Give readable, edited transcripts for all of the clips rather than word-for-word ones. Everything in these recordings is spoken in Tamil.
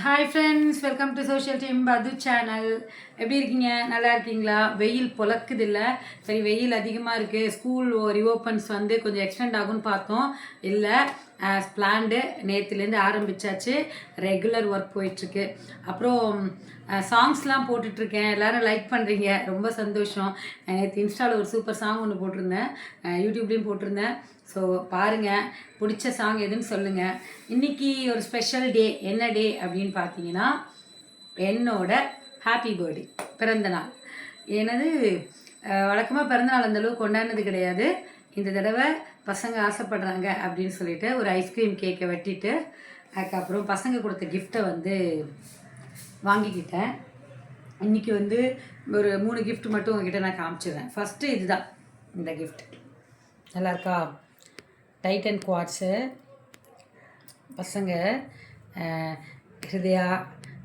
Hi friends, welcome to social team பது சேனல். எப்படி இருக்கீங்க? நல்லா இருக்கீங்களா? வெயில் பொழக்குது இல்லை? சரி, வெயில் அதிகமாக இருக்குது, ஸ்கூல் ரிஓப்பன்ஸ் வந்து கொஞ்சம் எக்ஸ்டெண்ட் ஆகும்னு பார்த்தோம். இல்லை, ஆஸ் பிளான்டு நேற்றுலேருந்து ஆரம்பித்தாச்சு. ரெகுலர் ஒர்க் போயிட்டுருக்கு. அப்புறம் சாங்ஸ்லாம் போட்டுட்ருக்கேன், எல்லோரும் லைக் பண்ணுறீங்க, ரொம்ப சந்தோஷம். நேற்று இன்ஸ்டாவில் ஒரு சூப்பர் சாங் ஒன்று போட்டிருந்தேன், யூடியூப்லேயும் போட்டிருந்தேன். ஸோ பாருங்கள், பிடிச்ச சாங் எதுன்னு சொல்லுங்கள். இன்றைக்கி ஒரு ஸ்பெஷல் டே. என்ன டே அப்படின்னு பார்த்தீங்கன்னா, என்னோட ஹாப்பி பர்த்டே, பிறந்தநாள். எனது வழக்கமாக பிறந்தநாள் அந்தளவுக்கு கொண்டாடினது கிடையாது. இந்த தடவை பசங்க ஆசைப்படுறாங்க அப்படின்னு சொல்லிட்டு ஒரு ஐஸ்கிரீம் கேக்கை வெட்டிட்டு அதுக்கப்புறம் பசங்க கொடுத்த கிஃப்டை வந்து வாங்கிக்கிட்டேன். இன்றைக்கி வந்து ஒரு 3 கிஃப்ட் மட்டும் உங்ககிட்ட நான் காமிச்சிடுறேன். ஃபஸ்ட்டு இதுதான், இந்த கிஃப்ட் நல்லாயிருக்கா? Titan quartz. பசங்க ஹிருதயா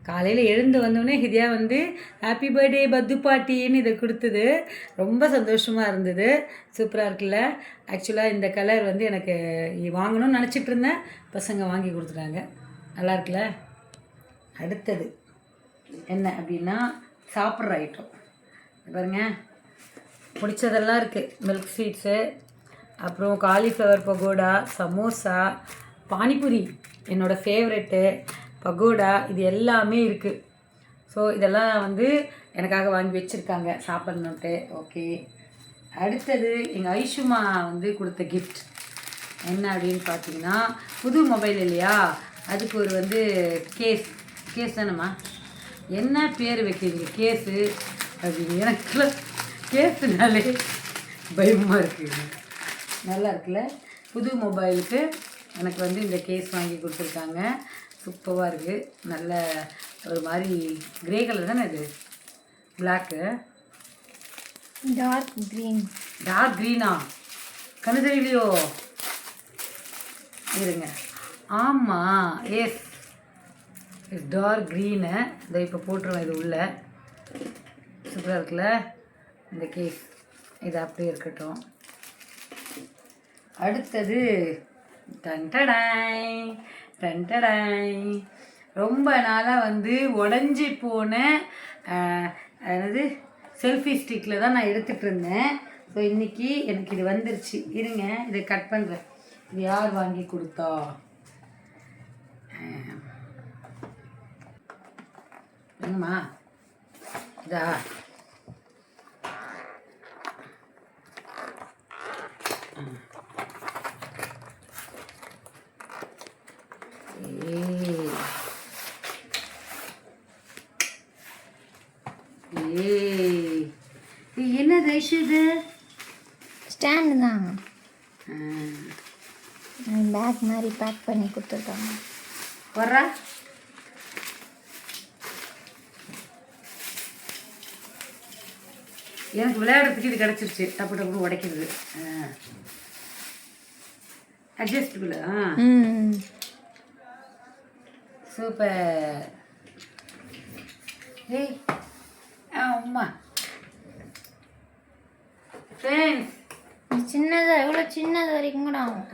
காலையில் எழுந்து வந்தோடனே ஹிருதயா வந்து ஹாப்பி பர்த்டே பத்து பாட்டின்னு இதை கொடுத்தது. ரொம்ப சந்தோஷமாக இருந்தது. சூப்பராக இருக்குல்ல? ஆக்சுவலாக இந்த கலர் வந்து எனக்கு வாங்கணும்னு நினச்சிட்டு இருந்தேன், பசங்க வாங்கி கொடுத்துட்டாங்க. நல்லா இருக்குல்ல? அடுத்தது என்ன அப்படின்னா, சாப்பிட்ற ஐட்டம் பாருங்க, பிடிச்சதெல்லாம் இருக்குது. மில்க் ஸ்வீட்ஸு, அப்புறம் காலிஃப்ளவர் பகோடா, சமோசா, பானிபூரி என்னோடய ஃபேவரெட்டு, பகோடா, இது எல்லாமே இருக்குது. ஸோ இதெல்லாம் வந்து எனக்காக வாங்கி வச்சுருக்காங்க சாப்பிட்ணுன்ட்டு. ஓகே, அடுத்தது எங்கள் ஐஷுமா வந்து கொடுத்த கிஃப்ட் என்ன அப்படின்னு பார்த்தீங்கன்னா, புது மொபைல் இல்லையா, அதுக்கு ஒரு வந்து கேஸ் தானேம்மா, என்ன பேர் வைக்கிறீங்க கேஸு அப்படின்னு. எனக்கு கேஸுனாலே பயமாக இருக்குது. நல்லா இருக்குல்ல? புது மொபைலுக்கு எனக்கு வந்து இந்த கேஸ் வாங்கி கொடுத்துருக்காங்க. சூப்பராக இருக்குது. நல்ல ஒரு மாதிரி கிரே கலர் தானே இது, பிளாக்கு, டார்க் க்ரீனா? கண்ணு தெரியலையோ? இருங்க, ஆமாம், எஸ், டார்க் க்ரீனு. இதை இப்போ போட்டுருவேன் இது உள்ள. சூப்பராக இருக்குல்ல இந்த கேஸ்? இது அப்படியே இருக்கட்டும். அடுத்தது டன்டடாய் டன்டடாய், ரொம்ப நாளாக வந்து உடஞ்சி போன அதாவது செல்ஃபி ஸ்டிக்கில் தான் நான் எடுத்துகிட்டு இருந்தேன். ஸோ இன்றைக்கி எனக்கு இது வந்துருச்சு. இருங்க, இதை கட் பண்ணுறேன். இது யார் வாங்கி கொடுத்தா? என்னம்மா இதா? என்னது ஐஷு? இது ஸ்டாண்டு தான், பேக் மாதிரி பேக் பண்ணி கொடுத்துருக்காங்க. வர்றா, எனக்கு விளையாடுறதுக்கு இது கிடச்சிருச்சு. டப்பு டப்புன்னு உடைக்கிறது. அட்ஜஸ்டபிள். சூப்பர். ஏய் அம்மா ஃப்ரெண்ட்ஸ், சின்னதாக எவ்வளோ சின்னது வரைக்கும் கூட ஆகும்.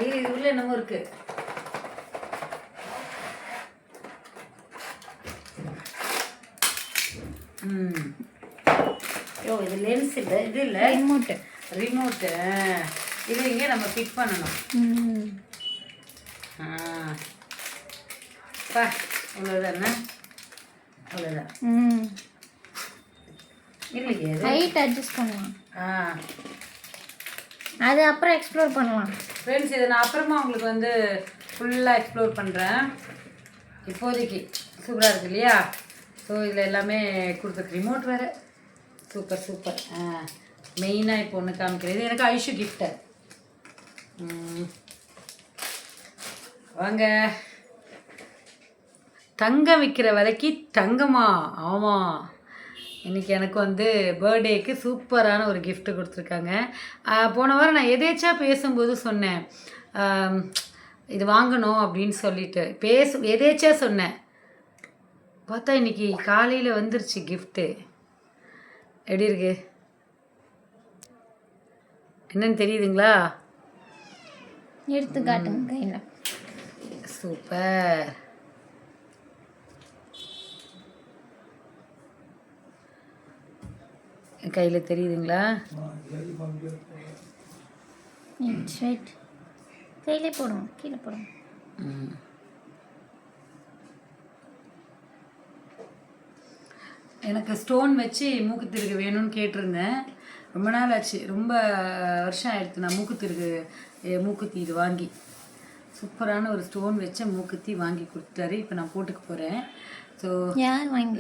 இது உள்ள என்னமோ இருக்குது. இது லென்ஸ் இல்லை, இது இல்லை, ரிமோட்டு. இது இங்கே நம்ம ஃபிட் பண்ணணும். அவ்வளோதானே? அவ்வளோதான். இல்லையே, ஹைட் அட்ஜஸ்ட் பண்ணலாம். அது அப்புறம் எக்ஸ்ப்ளோர் பண்ணலாம் ஃப்ரெண்ட்ஸ். இதை நான் அப்புறமா உங்களுக்கு வந்து ஃபுல்லாக எக்ஸ்ப்ளோர் பண்ணுறேன். இப்போதைக்கு சூப்பராக இருக்குது இல்லையா? ஸோ இதில் எல்லாமே கொடுத்துருக்கு. ரிமோட் வேறு. Super super. மெயினாக இப்போ ஒன்று காமிக்கிறது எனக்கு ஐஷு கிஃப்ட்டு. வாங்க, தங்கம் விற்கிற விலைக்கு தங்கமா? ஆமாம், இன்றைக்கி எனக்கு வந்து பர்த்டேக்கு சூப்பரான ஒரு கிஃப்ட்டு கொடுத்துருக்காங்க. போன வாரம் நான் எதேச்சா பேசும்போது சொன்னேன், இது வாங்கணும் அப்படின்னு சொல்லிட்டு எதேச்சா சொன்னேன். பார்த்தா இன்றைக்கி காலையில் வந்துருச்சு கிஃப்ட்டு. எப்படி இருக்கு என்னன்னு தெரியுதுங்களா? எடுத்து காட்டுங்க கையில். சூப்பர். என் கையில் தெரியுதுங்களா? வெயிட், கையிலே போடும், கீழே போடும். எனக்கு ஸ்டோன் வச்சு மூக்குத்திருக்கு வேணும்னு கேட்டிருந்தேன். ரொம்ப நாள் ஆச்சு, ரொம்ப வருஷம் ஆயிடுத்து நான் மூக்குத்தி இது வாங்கி. சூப்பரான ஒரு ஸ்டோன் வச்ச மூக்குத்தி வாங்கி கொடுத்தாரு. இப்போ நான் போட்டுக்க போகிறேன். ஸோ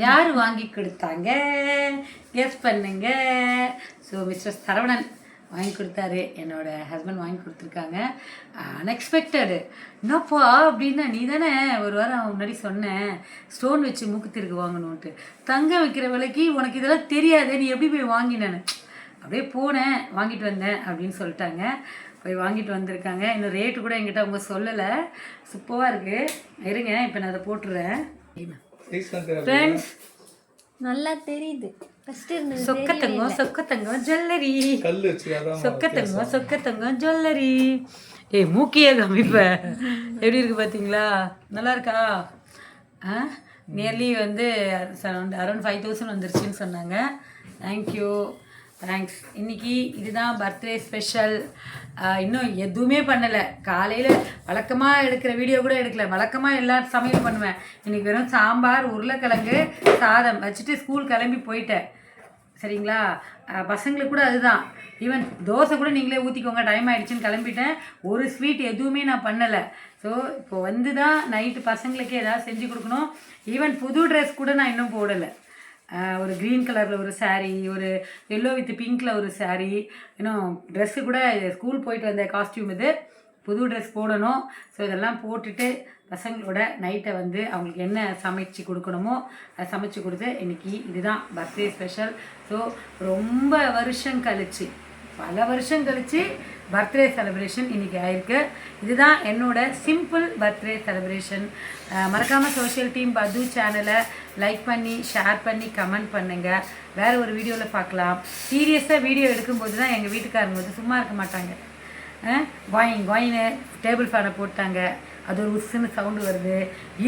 யார் வாங்கி கொடுத்தாங்க கெஸ் பண்ணுங்க. ஸோ மிஸ்டர் சரவணன் வாங்கி கொடுத்தாரு, என்னோட ஹஸ்பண்ட் வாங்கி கொடுத்துருக்காங்க. அன்எக்ஸ்பெக்டடு. என்னப்பா அப்படின்னா, நீ தானே ஒரு வாரம் முன்னாடி சொன்னேன் ஸ்டோன் வச்சு மூக்குத்திருக்கு வாங்கணுன்ட்டு. தங்கம் வைக்கிற விலைக்கு உனக்கு இதெல்லாம் தெரியாது, நீ எப்படி போய் வாங்கினேன்னு. அப்படியே போனேன், வாங்கிட்டு வந்தேன் அப்படின்னு சொல்லிட்டாங்க. போய் வாங்கிட்டு வந்திருக்காங்க. இன்னும் ரேட்டு கூட என்கிட்ட அவங்க சொல்லலை. சூப்பராக இருக்குது. இருங்க, இப்போ நான் அதை போட்டுறேன். ஃப்ரெண்ட்ஸ், நல்லா தெரியுது. சொக்கத்தங்கம் ஜுவல்லரி, சொக்கத்தங்கம் ஜுவல்லரி. மூக்கியே காமிப்ப எப்படி இருக்கு பார்த்தீங்களா? நல்லா இருக்கா? நியர்லி வந்து அரௌண்ட் 5000 வந்துருச்சுன்னு சொன்னாங்க. Thank you, thanks. இன்றைக்கி இதுதான் பர்த்டே ஸ்பெஷல். இன்னும் எதுவுமே பண்ணலை. காலையில் வழக்கமாக எடுக்கிற வீடியோ கூட எடுக்கல. வழக்கமாக எல்லா சமையலும் பண்ணுவேன். இன்றைக்கி வெறும் சாம்பார், உருளைக்கிழங்கு, சாதம் வச்சுட்டு ஸ்கூல் கிளம்பி போயிட்டேன். சரிங்களா? பசங்களுக்கு கூட அதுதான். ஈவன் தோசை கூட நீங்களே ஊற்றிக்கோங்க, டைம் ஆகிடுச்சின்னு கிளம்பிட்டேன். ஒரு ஸ்வீட் எதுவுமே நான் பண்ணலை. ஸோ இப்போ வந்து தான் நைட்டு பசங்களுக்கு ஏதாவது செஞ்சு கொடுக்கணும். ஈவன் புது ட்ரெஸ் கூட நான் இன்னும் போடலை. ஒரு க்ரீன் கலரில் ஒரு சாரீ, ஒரு எல்லோ வித் பிங்க்கில் ஒரு சாரீ, இன்னும் ட்ரெஸ்ஸு கூட ஸ்கூல் போயிட்டு வந்த காஸ்டியூம் இது. புது ட்ரெஸ் போடணும். ஸோ இதெல்லாம் போட்டுட்டு பசங்களோட நைட்டை வந்து அவங்களுக்கு என்ன சமைச்சு கொடுக்கணுமோ அதை சமைச்சு கொடுத்து இன்றைக்கி இதுதான் பர்த்டே ஸ்பெஷல். ஸோ ரொம்ப வருஷம் கழிச்சு, பல வருஷம் கழித்து பர்த்டே செலிப்ரேஷன் இன்றைக்கி ஆயிருக்கு. இதுதான் என்னோட சிம்பிள் பர்த்டே செலிப்ரேஷன். மறக்காமல் சோஷியல் டீம் பது சேனலை லைக் பண்ணி, ஷேர் பண்ணி, கமெண்ட் பண்ணுங்கள். வேறு ஒரு வீடியோவில் பார்க்கலாம். சீரியஸாக வீடியோ எடுக்கும்போது தான் எங்கள் வீட்டுக்காரங்க வந்து சும்மா இருக்க மாட்டாங்க. கோயின்னு டேபிள் ஃபேனை போட்டாங்க, அது ஒரு உஸ்ஸுன்னு சவுண்டு வருது.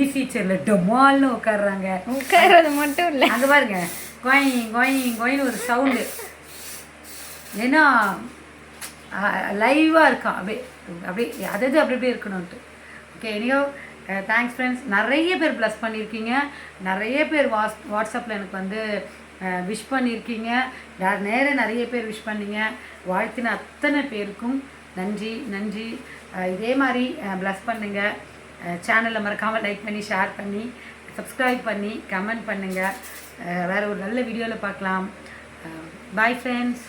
ஈஸி சேரில் டொமால்னு உட்காடுறாங்க. உட்கார்றது மட்டும் இல்லை, அங்கே பாருங்க, கோயின்னு ஒரு சவுண்டு. ஏன்னா லைவாக இருக்கான். அப்படியே அதாவது அப்படியே இருக்கணும்ன்ட்டு. Okay, anyway thanks friends. நிறைய பேர் ப்ளஸ் பண்ணியிருக்கீங்க. நிறைய பேர் வாட்ஸ்அப்பில் எனக்கு வந்து விஷ் பண்ணியிருக்கீங்க. நிறைய பேர் விஷ் பண்ணிங்க. வாழ்த்தின அத்தனை பேருக்கும் நன்றி நன்றி. இதே மாதிரி ப்ளஸ் பண்ணுங்கள். சேனலை மறக்காமல் லைக் பண்ணி, ஷேர் பண்ணி, சப்ஸ்கிரைப் பண்ணி, கமெண்ட் பண்ணுங்கள். வேறு ஒரு நல்ல வீடியோவில் பார்க்கலாம். Bye friends.